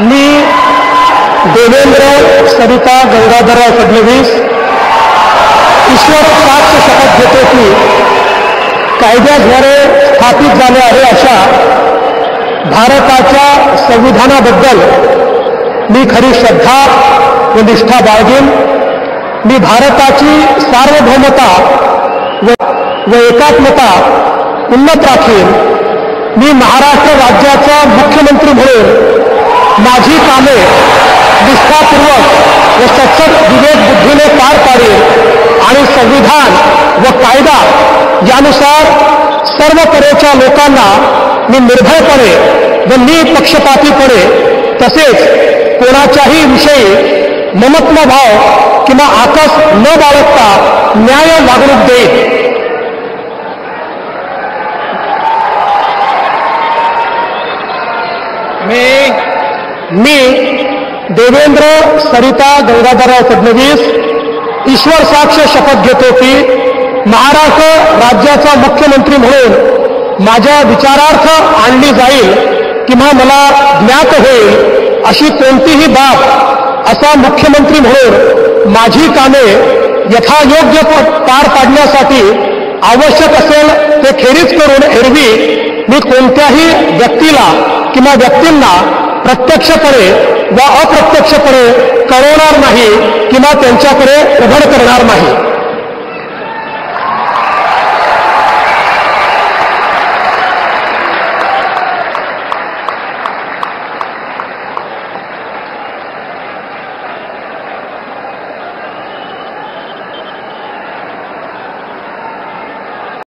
मी देवेंद्र सरिता गंगाधरराव फडणवीस ईश्वर साक्ष शपथ घेतो की कायद्याद्वारे स्थापित झाले आहे अशा भारताच्या संविधानाबद्दल मी खरी श्रद्धा व निष्ठा बाळगेन। मी भारताची सार्वभौमता व एकात्मता उन्नत राखीन। मी महाराष्ट्र राज्याचा मुख्यमंत्री म्हणून माझी कामे निष्ठापूर्वक व सचोट विवेक बुद्धीने पार पाडेन आणि संविधान व कायदा यानुसार सर्व तऱ्हेच्या लोकांना मी निर्भयपणे व निपक्षपातीपणे तसेच कोणाच्याही विषयी ममत्व भाव किंवा आकस न बाळगता न्याय वागणूक देईन। मी देवेंद्र सरिता गंगाधरराव फडणवीस ईश्वर साक्ष शपथ घेतो की महाराष्ट्र राज्याचा मुख्यमंत्री म्हणून माझ्या विचारार्थ आणली जाईल किंवा मला ज्ञात होईल अशी कोणतीही बाब असा मुख्यमंत्री म्हणून माझी कामे यथायोग्य पार पाडण्यासाठी आवश्यक असेल ते खेरीज करून एरवी मी कोणत्याही व्यक्तीला किंवा व्यक्तींना प्रत्यक्षपणे व अप्रत्यक्षपणे कळवणार नाही किंवा त्यांच्याकडे उघड करणार नाही।